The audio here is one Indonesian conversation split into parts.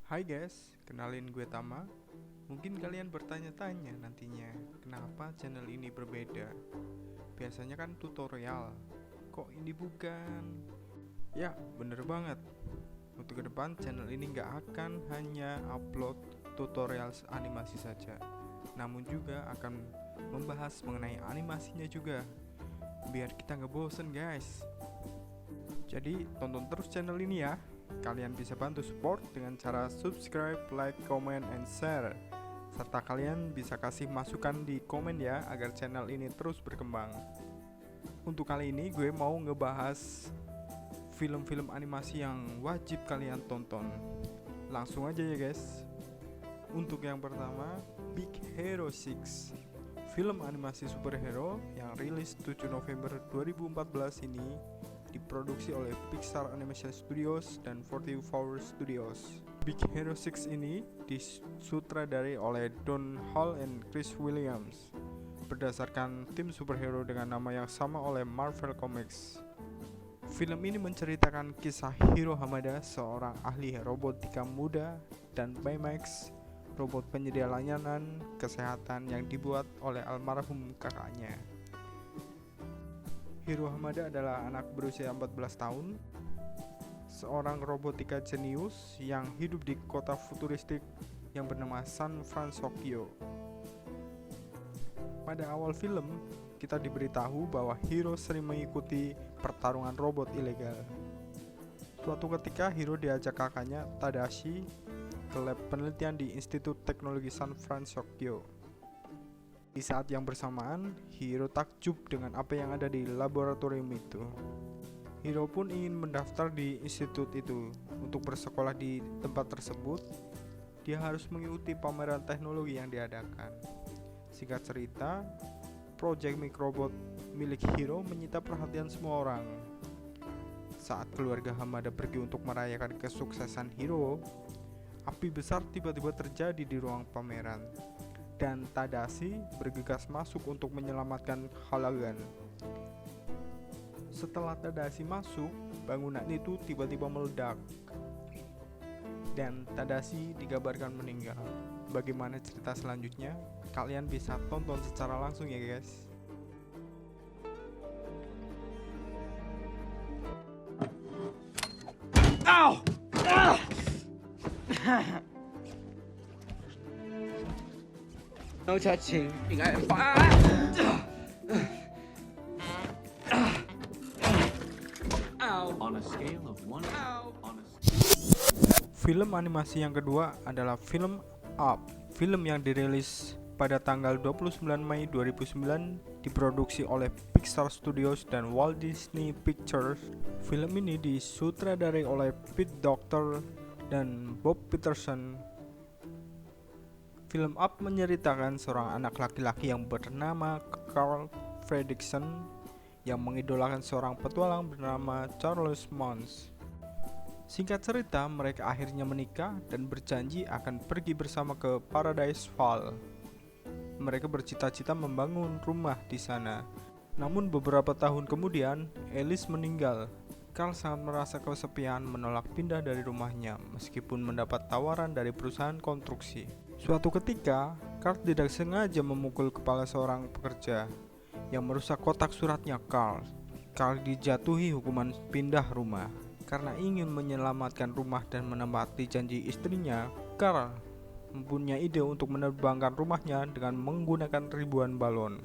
Hai guys, kenalin gue Tama. Mungkin kalian bertanya-tanya nantinya, kenapa channel ini berbeda? Biasanya kan tutorial, kok ini bukan? Ya, bener banget. Untuk ke depan channel ini gak akan hanya upload tutorial animasi saja, namun juga akan membahas mengenai animasinya juga, biar kita gak bosen guys. Jadi tonton terus channel ini ya. Kalian bisa bantu support dengan cara subscribe, like, comment, and share. Serta kalian bisa kasih masukan di komen ya, agar channel ini terus berkembang. Untuk kali ini gue mau ngebahas film-film animasi yang wajib kalian tonton. Langsung aja ya guys. Untuk yang pertama, Big Hero 6, film animasi superhero yang rilis 7 November 2014 ini diproduksi oleh Pixar Animation Studios dan 44 Studios. Big Hero 6 ini disutradari oleh Don Hall and Chris Williams, berdasarkan tim superhero dengan nama yang sama oleh Marvel Comics. Film ini menceritakan kisah Hiro Hamada, seorang ahli robotika muda, dan Baymax, robot penyedia layanan kesehatan yang dibuat oleh almarhum kakaknya. Hiro Hamada adalah anak berusia 14 tahun, seorang robotika jenius yang hidup di kota futuristik yang bernama San Francisco. Pada awal film, kita diberitahu bahwa Hiro sering mengikuti pertarungan robot ilegal. Suatu ketika Hiro diajak kakaknya Tadashi ke lab penelitian di Institut Teknologi San Francisco. Di saat yang bersamaan, Hiro takjub dengan apa yang ada di laboratorium itu. Hiro pun ingin mendaftar di institut itu. Untuk bersekolah di tempat tersebut, dia harus mengikuti pameran teknologi yang diadakan. Singkat cerita, proyek mikrobot milik Hiro menyita perhatian semua orang. Saat keluarga Hamada pergi untuk merayakan kesuksesan Hiro, api besar tiba-tiba terjadi di ruang pameran, dan Tadashi bergegas masuk untuk menyelamatkan halagan. Setelah Tadashi masuk, bangunan itu tiba-tiba meledak dan Tadashi digambarkan meninggal. Bagaimana cerita selanjutnya? Kalian bisa tonton secara langsung ya guys. Ow! Ah! No touching. On a scale of 1 Film animasi yang kedua adalah film Up. Film yang dirilis pada tanggal 29 Mei 2009 diproduksi oleh Pixar Studios dan Walt Disney Pictures. Film ini disutradarai oleh Pete Docter dan Bob Peterson. Film Up menceritakan seorang anak laki-laki yang bernama Carl Fredricksen yang mengidolakan seorang petualang bernama Charles Mons. Singkat cerita, mereka akhirnya menikah dan berjanji akan pergi bersama ke Paradise Fall. Mereka bercita-cita membangun rumah di sana. Namun beberapa tahun kemudian, Alice meninggal. Carl sangat merasa kesepian, menolak pindah dari rumahnya meskipun mendapat tawaran dari perusahaan konstruksi. Suatu ketika, Carl tidak sengaja memukul kepala seorang pekerja yang merusak kotak suratnya Carl. Carl dijatuhi hukuman pindah rumah. Karena ingin menyelamatkan rumah dan menepati janji istrinya, Carl mempunyai ide untuk menerbangkan rumahnya dengan menggunakan ribuan balon.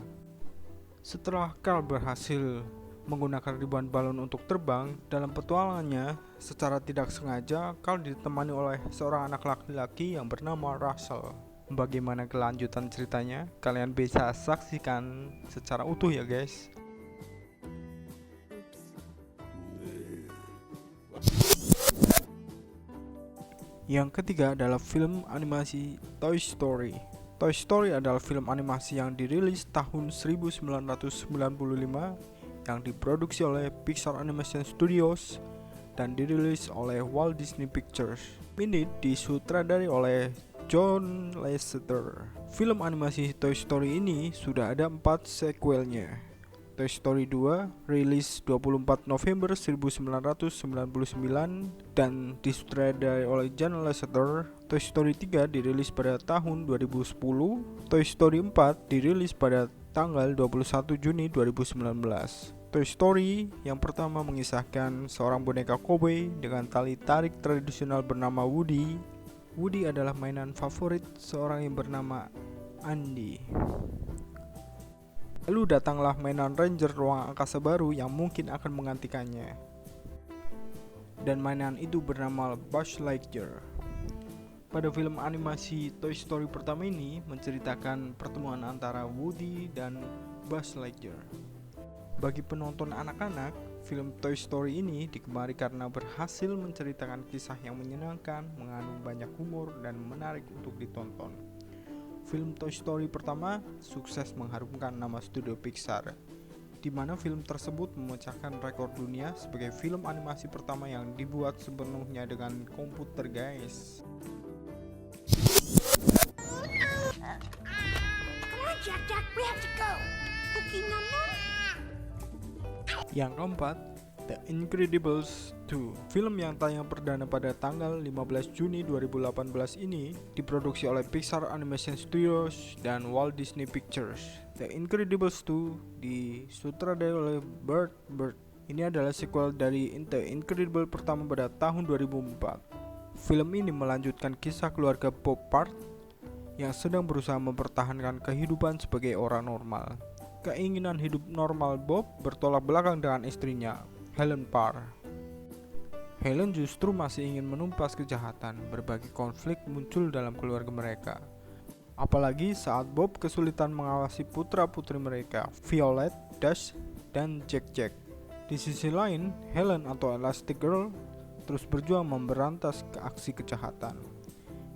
Setelah Carl berhasil menggunakan ribuan balon untuk terbang dalam petualangannya, secara tidak sengaja Carl ditemani oleh seorang anak laki-laki yang bernama Russell. Bagaimana kelanjutan ceritanya? Kalian bisa saksikan secara utuh ya guys. Yang ketiga adalah film animasi Toy Story. Toy Story adalah film animasi yang dirilis tahun 1995 yang diproduksi oleh Pixar Animation Studios dan dirilis oleh Walt Disney Pictures. Ini disutradari oleh John Lasseter. Film animasi Toy Story ini sudah ada 4 sequelnya. Toy Story 2 rilis 24 November 1999 dan disutradarai oleh John Lasseter. Toy Story 3 dirilis pada tahun 2010. Toy Story 4 dirilis pada tanggal 21 Juni 2019. Toy Story yang pertama mengisahkan seorang boneka cowboy dengan tali tarik tradisional bernama Woody. Woody adalah mainan favorit seorang yang bernama Andy. Lalu datanglah mainan Ranger ruang angkasa baru yang mungkin akan menggantikannya. Dan mainan itu bernama Buzz Lightyear. Pada film animasi Toy Story pertama ini menceritakan pertemuan antara Woody dan Buzz Lightyear. Bagi penonton anak-anak, film Toy Story ini digemari karena berhasil menceritakan kisah yang menyenangkan, mengandung banyak humor dan menarik untuk ditonton. Film Toy Story pertama sukses mengharumkan nama studio Pixar, di mana film tersebut memecahkan rekor dunia sebagai film animasi pertama yang dibuat sepenuhnya dengan komputer, guys. Yang keempat, The Incredibles 2. Film yang tayang perdana pada tanggal 15 Juni 2018 ini diproduksi oleh Pixar Animation Studios dan Walt Disney Pictures. The Incredibles 2 disutradarai oleh Burt Bird. Ini adalah sequel dari The Incredibles pertama pada tahun 2004. Film ini melanjutkan kisah keluarga Bob Part yang sedang berusaha mempertahankan kehidupan sebagai orang normal. Keinginan hidup normal Bob bertolak belakang dengan istrinya, Helen Parr. Helen justru masih ingin menumpas kejahatan. Berbagai konflik muncul dalam keluarga mereka, apalagi saat Bob kesulitan mengawasi putra-putri mereka, Violet, Dash, dan Jack. Di sisi lain, Helen atau Elastic Girl terus berjuang memberantas aksi kejahatan.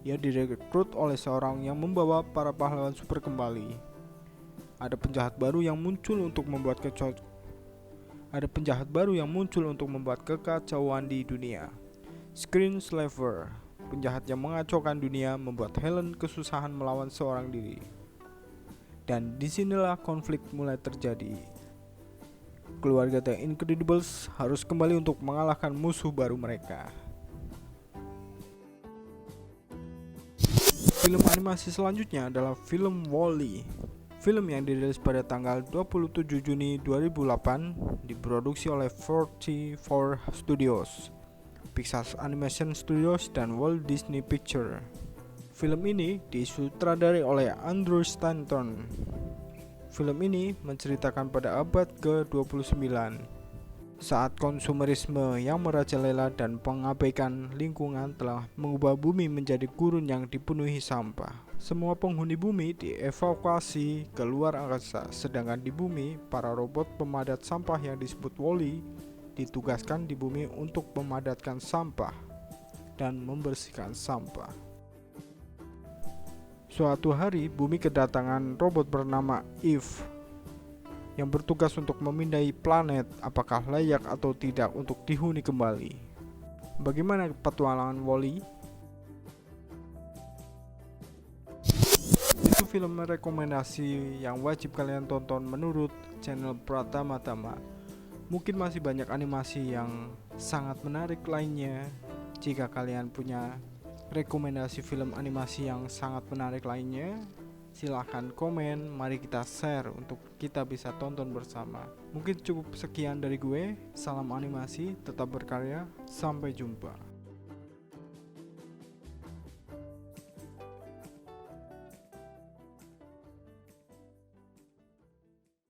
Ia direkrut oleh seorang yang membawa para pahlawan super kembali. Ada penjahat baru yang muncul untuk membuat kekacauan di dunia. Screen Slaver, penjahat yang mengacaukan dunia, membuat Helen kesusahan melawan seorang diri. Dan disinilah konflik mulai terjadi. Keluarga The Incredibles harus kembali untuk mengalahkan musuh baru mereka. Film animasi selanjutnya adalah film Wall-E. Film yang dirilis pada tanggal 27 Juni 2008 diproduksi oleh 44 Studios, Pixar Animation Studios, dan Walt Disney Pictures. Film ini disutradarai oleh Andrew Stanton. Film ini menceritakan pada abad ke-29 saat konsumerisme yang merajalela dan pengabaikan lingkungan telah mengubah bumi menjadi gurun yang dipenuhi sampah. Semua penghuni bumi dievakuasi ke luar angkasa, sedangkan di bumi, para robot pemadat sampah yang disebut Wall-E ditugaskan di bumi untuk memadatkan sampah dan membersihkan sampah. Suatu hari, bumi kedatangan robot bernama Eve yang bertugas untuk memindai planet apakah layak atau tidak untuk dihuni kembali. Bagaimana petualangan Wall-E? Itu film rekomendasi yang wajib kalian tonton menurut channel Pratama-tama. Mungkin masih banyak animasi yang sangat menarik lainnya. Jika kalian punya rekomendasi film animasi yang sangat menarik lainnya, silahkan komen, mari kita share untuk kita bisa tonton bersama. Mungkin cukup sekian dari gue. Salam animasi, tetap berkarya, sampai jumpa.